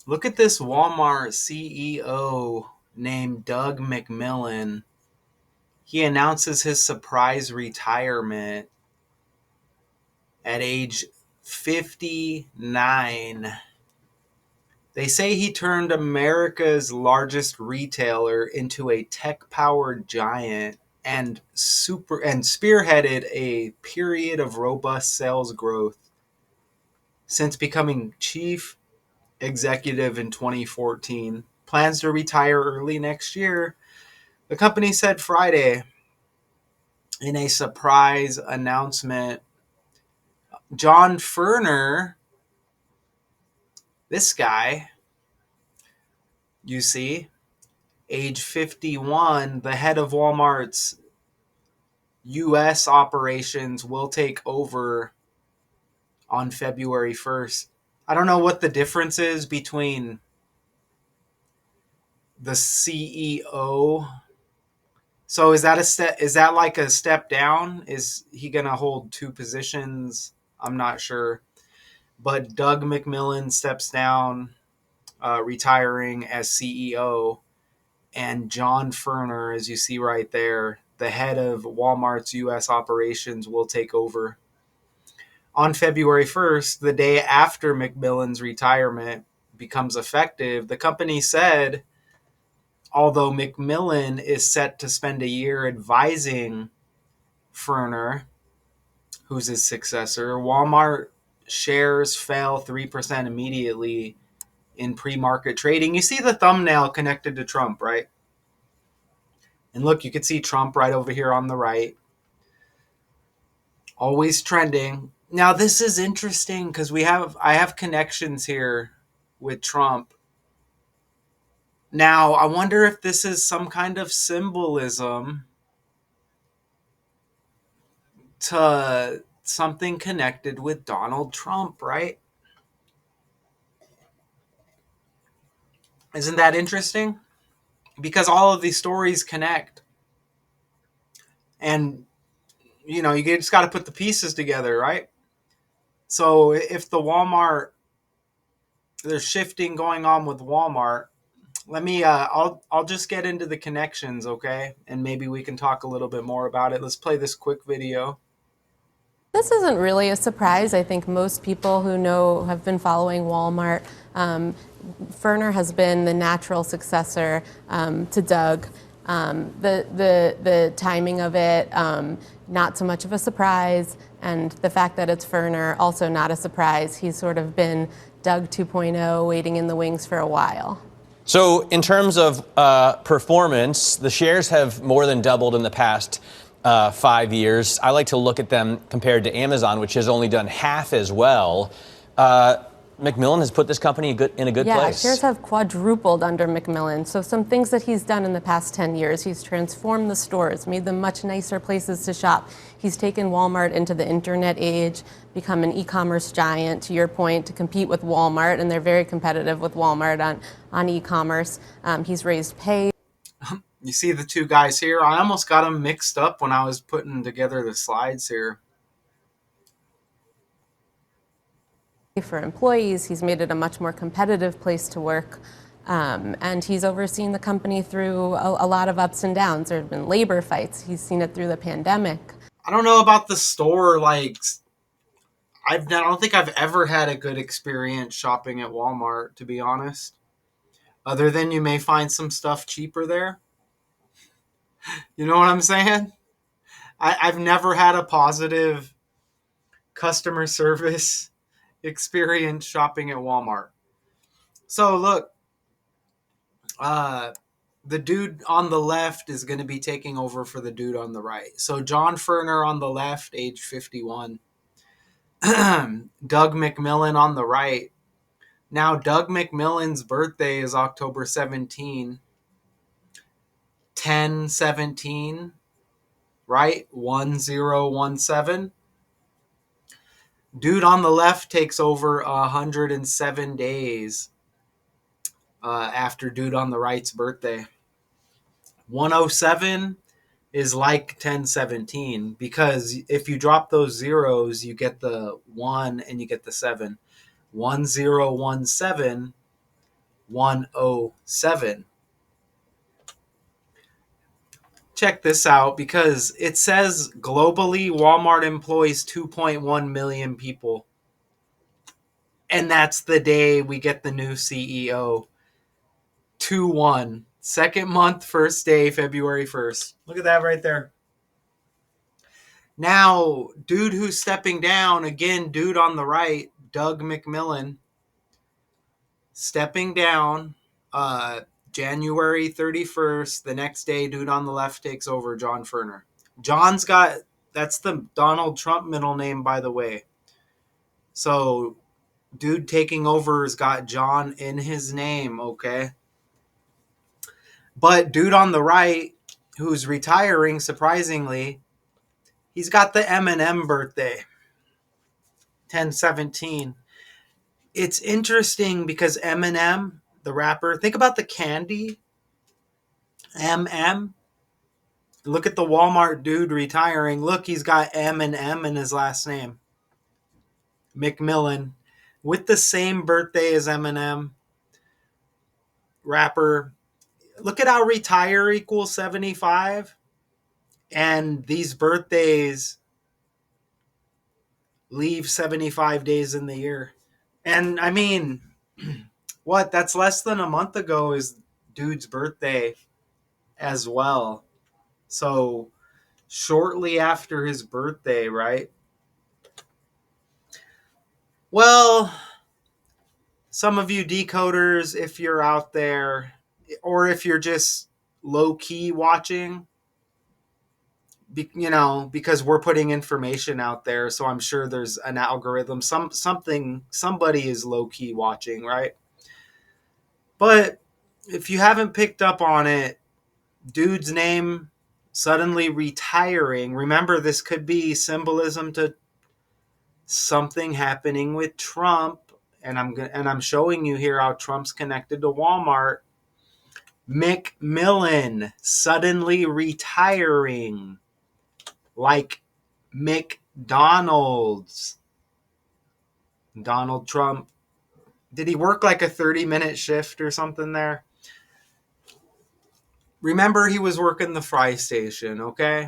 Look at this Walmart CEO named Doug McMillon. He announces his surprise retirement at age 59. They say he turned America's largest retailer into a tech-powered giant and spearheaded a period of robust sales growth since becoming chief executive in 2014. Plans to retire early next year, the company said Friday in a surprise announcement. John Furner, this guy, you see, age 51, the head of Walmart's U.S. operations, will take over on February 1st. I don't know what the difference is between the CEO. So is that a step? Is that like a step down? Is he gonna hold two positions? I'm not sure. But Doug McMillon steps down, retiring as CEO, and John Furner, as you see right there, the head of Walmart's U.S. operations, will take over on February 1st, the day after McMillon's retirement becomes effective. The company said, although McMillon is set to spend a year advising Furner, who's his successor, Walmart shares fell 3% immediately in pre-market trading. You see the thumbnail connected to Trump, right? And look, you can see Trump right over here on the right. Always trending. Now this is interesting because I have connections here with Trump. Now I wonder if this is some kind of symbolism to something connected with Donald Trump, right? Isn't that interesting? Because all of these stories connect. And, you know, you just got to put the pieces together, right? So if the Walmart, there's shifting going on with Walmart, I'll just get into the connections, okay? And maybe we can talk a little bit more about it. Let's play this quick video. This isn't really a surprise. I think most people who have been following Walmart. Furner has been the natural successor to Doug. The timing of it, not so much of a surprise, and the fact that it's Furner, also not a surprise. He's sort of been Doug 2.0, waiting in the wings for a while. So in terms of performance, the shares have more than doubled in the past 5 years. I like to look at them compared to Amazon, which has only done half as well. McMillon has put this company in a good place. Yeah, shares have quadrupled under McMillon. So some things that he's done in the past 10 years, he's transformed the stores, made them much nicer places to shop. He's taken Walmart into the internet age, become an e-commerce giant, to your point, to compete with Walmart, and they're very competitive with Walmart on e-commerce. He's raised pay. You see the two guys here? I almost got them mixed up when I was putting together the slides here. For employees, he's made it a much more competitive place to work, and he's overseen the company through a lot of ups and downs. There have been labor fights. He's seen it through the pandemic. I don't know about the store. I don't think I've ever had a good experience shopping at Walmart, to be honest. Other than you may find some stuff cheaper there. You know what I'm saying? I've never had a positive customer service experience shopping at Walmart. So look, the dude on the left is going to be taking over for the dude on the right. So John Furner on the left, age 51. Doug McMillon on the right. Now, Doug McMillon's birthday is October 17, 10/17, right? 1017. Dude on the left takes over 107 days after dude on the right's birthday. 107 is like 1017 because if you drop those zeros, you get the 1 and you get the 7. 1017 107. Check this out because it says globally Walmart employs 2.1 million people. And that's the day we get the new CEO. 2-1. Second month, first day, February 1st. Look at that right there. Now, dude who's stepping down, again, dude on the right, Doug McMillon, stepping down January 31st. The next day, dude on the left takes over, John Furner. John's got, that's the Donald Trump middle name, by the way. So, dude taking over has got John in his name, okay? But dude on the right, who's retiring, surprisingly, he's got the Eminem birthday, 10/17. It's interesting because Eminem, the rapper, think about the candy, M. Look at the Walmart dude retiring. Look, he's got M and M in his last name. McMillon, with the same birthday as Eminem, rapper. Look at how retire equals 75. And these birthdays leave 75 days in the year. And I mean, what? That's less than a month ago is dude's birthday as well. So shortly after his birthday, right? Well, some of you decoders, if you're out there, or if you're just low key watching, because we're putting information out there, so I'm sure there's an algorithm, somebody is low key watching, right? But if you haven't picked up on it, dude's name suddenly retiring. Remember, this could be symbolism to something happening with Trump, and I'm showing you here how Trump's connected to Walmart. McMillon suddenly retiring, like McDonald's. Donald Trump, did he work like a 30-minute shift or something there? Remember, he was working the fry station, okay?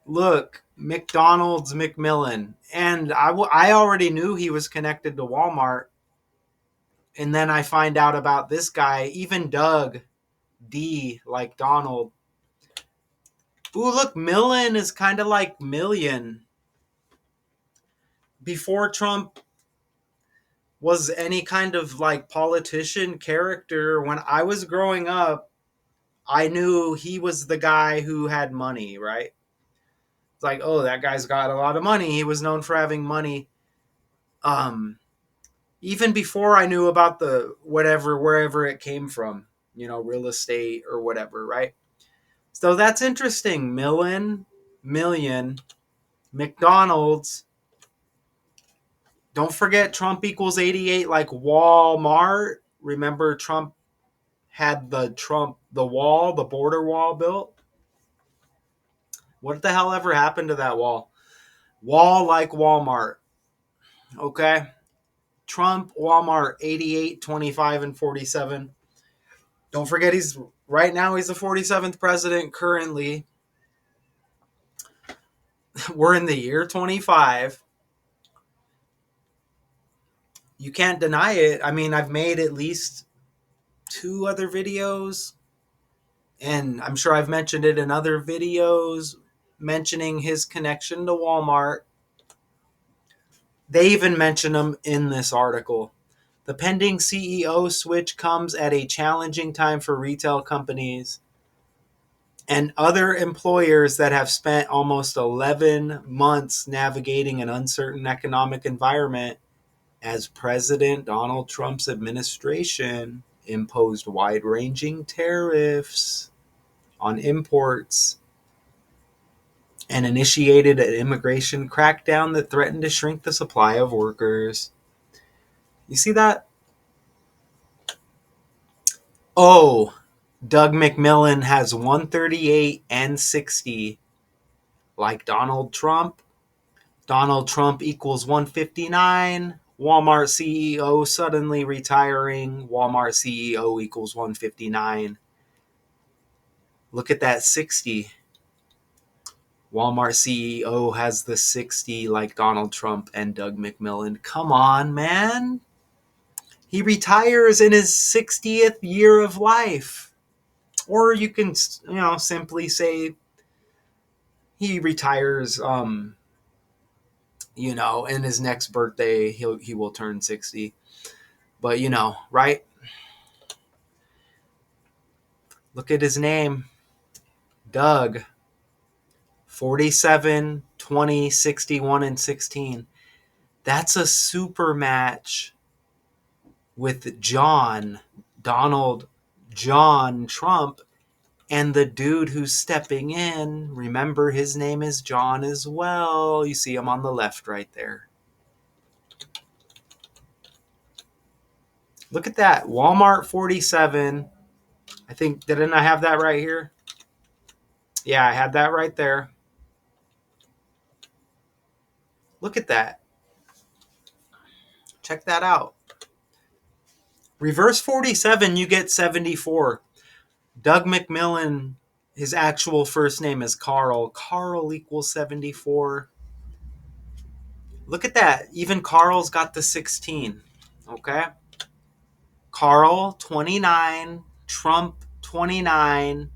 Look, McDonald's McMillon. And I already knew he was connected to Walmart. And then I find out about this guy, even Doug, D, like Donald. Ooh, look, Millon is kind of like million. Before Trump was any kind of like politician character, when I was growing up, I knew he was the guy who had money, right? It's like, oh, that guy's got a lot of money. He was known for having money. Even before I knew about the whatever, wherever it came from, real estate or whatever, right? So that's interesting. Million, McDonald's. Don't forget Trump equals 88, like Walmart. Remember Trump had the wall, the border wall built? What the hell ever happened to that wall? Wall like Walmart. Okay. Trump, Walmart, 88, 25, and 47. Don't forget he's the 47th president currently. We're in the year 25. You can't deny it. I mean, I've made at least 2 other videos, and I'm sure I've mentioned it in other videos, mentioning his connection to Walmart. They even mention him in this article. The pending CEO switch comes at a challenging time for retail companies and other employers that have spent almost 11 months navigating an uncertain economic environment as President Donald Trump's administration imposed wide-ranging tariffs on imports and initiated an immigration crackdown that threatened to shrink the supply of workers. You see that? Oh, Doug McMillon has 138 and 60, like Donald Trump. Donald Trump equals 159, Walmart CEO suddenly retiring. Walmart CEO equals 159. Look at that 60. Walmart CEO has the 60 like Donald Trump and Doug McMillon. Come on, man. He retires in his 60th year of life. Or you can, simply say he retires, in his next birthday, he will turn 60. But, right? Look at his name. Doug. 47, 20, 61, and 16. That's a super match with Donald John Trump, and the dude who's stepping in. Remember, his name is John as well. You see him on the left right there. Look at that. Walmart 47. I think, didn't I have that right here? Yeah, I had that right there. Look at that. Check that out. Reverse 47, you get 74. Doug McMillon, his actual first name is Carl. Carl equals 74. Look at that. Even Carl's got the 16. Okay? Carl, 29. Trump, 29.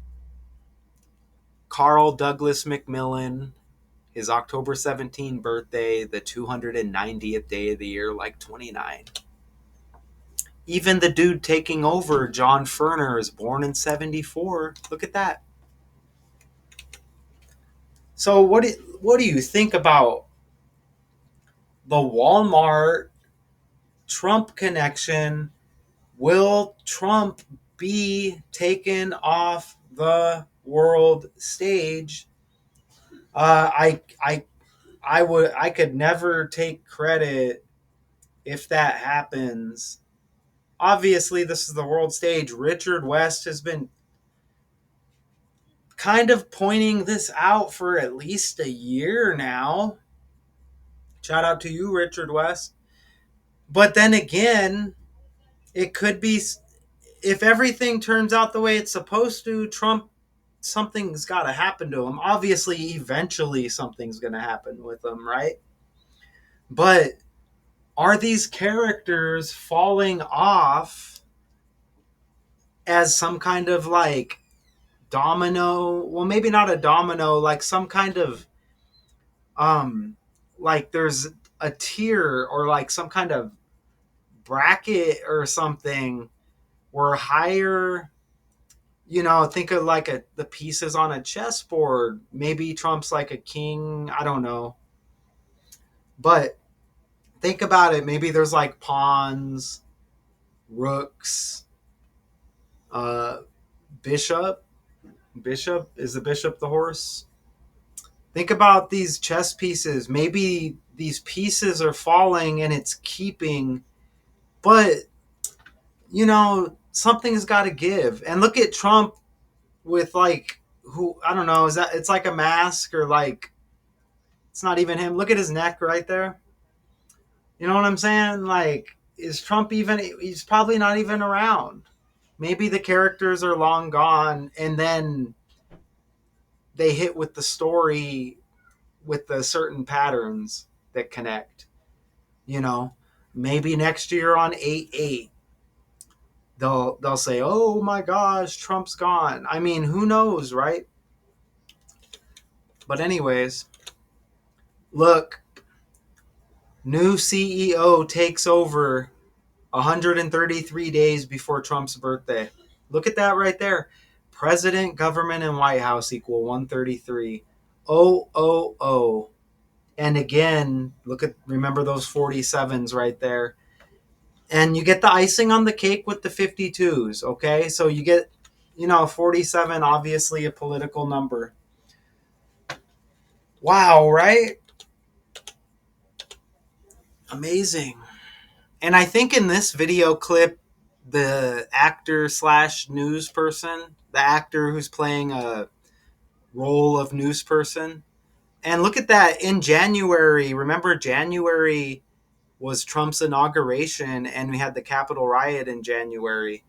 Carl Douglas McMillon, his October 17 birthday, the 290th day of the year, like 29. Even the dude taking over, John Ferner, is born in 74. Look at that. So what do you think about the Walmart Trump connection? Will Trump be taken off the world stage? I could never take credit if that happens. Obviously, this is the world stage. Richard West has been kind of pointing this out for at least a year now. Shout out to you, Richard West. But then again, it could be, if everything turns out the way it's supposed to, Trump, something's got to happen to him. Obviously, eventually something's going to happen with him, right? But are these characters falling off as some kind of like domino? Well, maybe not a domino, like some kind of like there's a tier or like some kind of bracket or something where higher, think of like the pieces on a chessboard. Maybe Trump's like a king, I don't know. But think about it, maybe there's like pawns, rooks, uh bishop, is the bishop the horse? Think about these chess pieces. Maybe these pieces are falling and it's keeping, but something's got to give. And look at Trump with like, who, I don't know, is that, it's like a mask, or like it's not even him. Look at his neck right there. You know what I'm saying? Like, is Trump even, he's probably not even around. Maybe the characters are long gone, and then they hit with the story with the certain patterns that connect. You know, maybe next year on 8/8, they'll say, "Oh my gosh, Trump's gone." I mean, who knows, right? But anyways, look, new CEO takes over 133 days before Trump's birthday. Look at that right there. President, government, and White House equal 133. Oh, oh, oh. And again, remember those 47s right there. And you get the icing on the cake with the 52s, okay? So you get, 47, obviously a political number. Wow, right? Amazing. And I think in this video clip, the actor slash news person, the actor who's playing a role of news person, and look at that, in January, remember January was Trump's inauguration, and we had the Capitol riot in January.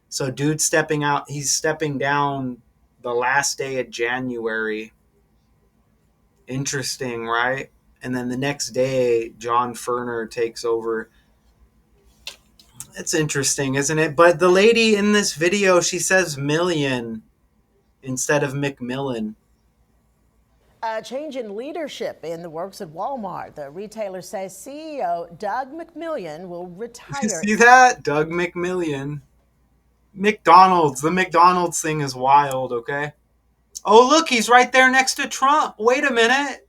So, dude stepping out, he's stepping down the last day of January. Interesting, right? And then the next day, John Ferner takes over. It's interesting, isn't it? But the lady in this video, she says million instead of McMillon. A change in leadership in the works at Walmart. The retailer says CEO Doug McMillon will You retire. see that? Doug McMillon. McDonald's. The McDonald's thing is wild, okay? Oh, look, he's right there next to Trump. Wait a minute.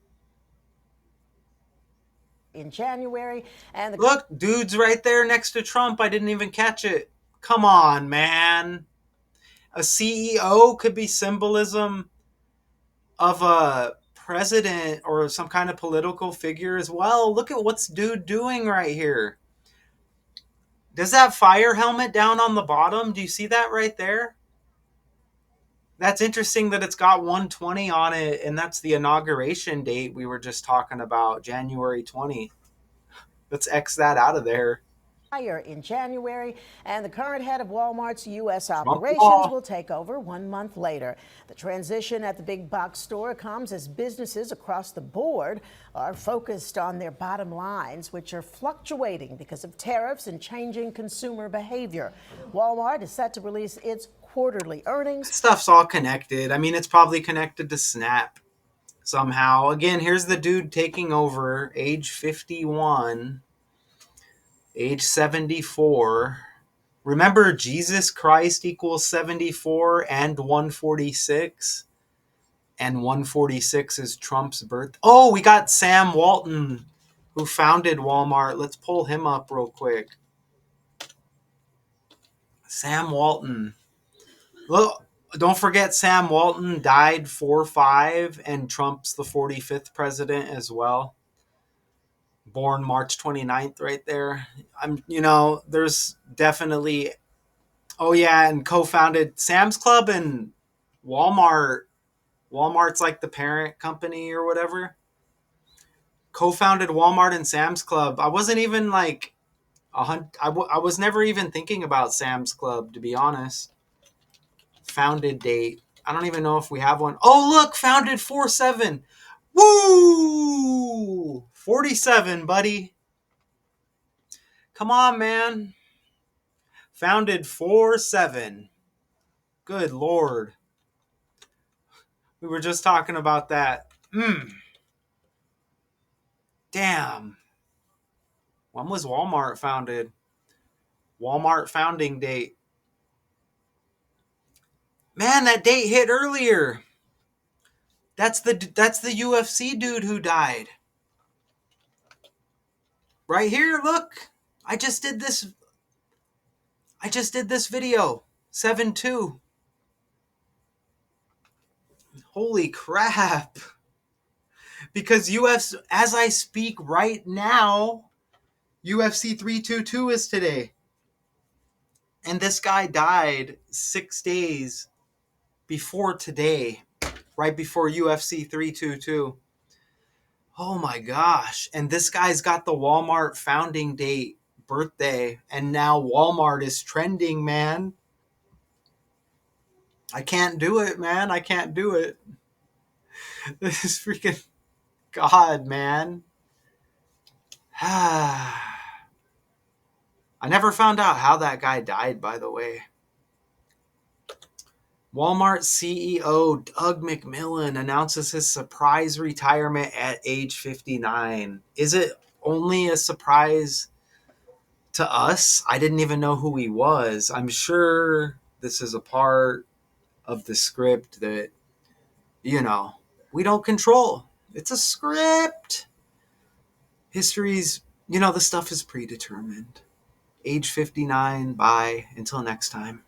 In January, and the Look, dude's right there next to Trump. I didn't even catch it. Come on, man. A CEO could be symbolism of a president or some kind of political figure as well. Look at what's dude doing right here. Does that fire helmet down on the bottom? Do you see that right there? That's interesting that it's got 120 on it, and that's the inauguration date we were just talking about, January 20. Let's X that out of there. in January, and the current head of Walmart's U.S. Trump operations will take over 1 month later. The transition at the big box store comes as businesses across the board are focused on their bottom lines, which are fluctuating because of tariffs and changing consumer behavior. Walmart is set to release its quarterly earnings. Stuff's all connected. I mean, it's probably connected to Snap somehow. Again, here's the dude taking over, age 51. Age 74. Remember, Jesus Christ equals 74 and 146. And 146 is Trump's birth. Oh, we got Sam Walton, who founded Walmart. Let's pull him up real quick. Sam Walton. Look, don't forget Sam Walton died 4-5, and Trump's the 45th president as well. Born March 29th right there. There's definitely, oh yeah, and co-founded Sam's Club and Walmart. Walmart's like the parent company or whatever. Co-founded Walmart and Sam's Club. I wasn't even like I was never even thinking about Sam's Club, to be honest. Founded date. I don't even know if we have one. Oh, look, founded 4-7. Woo! 47, buddy. Come on, man. Founded 4-7. Good Lord. We were just talking about that. Damn. When was Walmart founded? Walmart founding date. Man, that date hit earlier. That's the UFC dude who died. Right here, look. I just did this video. 7-2. Holy crap. Because UFC, as I speak right now, UFC 322 is today. And this guy died 6 days before today, right before UFC 322. Oh my gosh. And this guy's got the Walmart founding date, birthday, and now Walmart is trending, man. I can't do it, man. I can't do it. This is freaking God, man. I never found out how that guy died, by the way. Walmart CEO Doug McMillon announces his surprise retirement at age 59. Is it only a surprise to us? I didn't even know who he was. I'm sure this is a part of the script that, we don't control. It's a script. History's, the stuff is predetermined. Age 59. Bye. Until next time.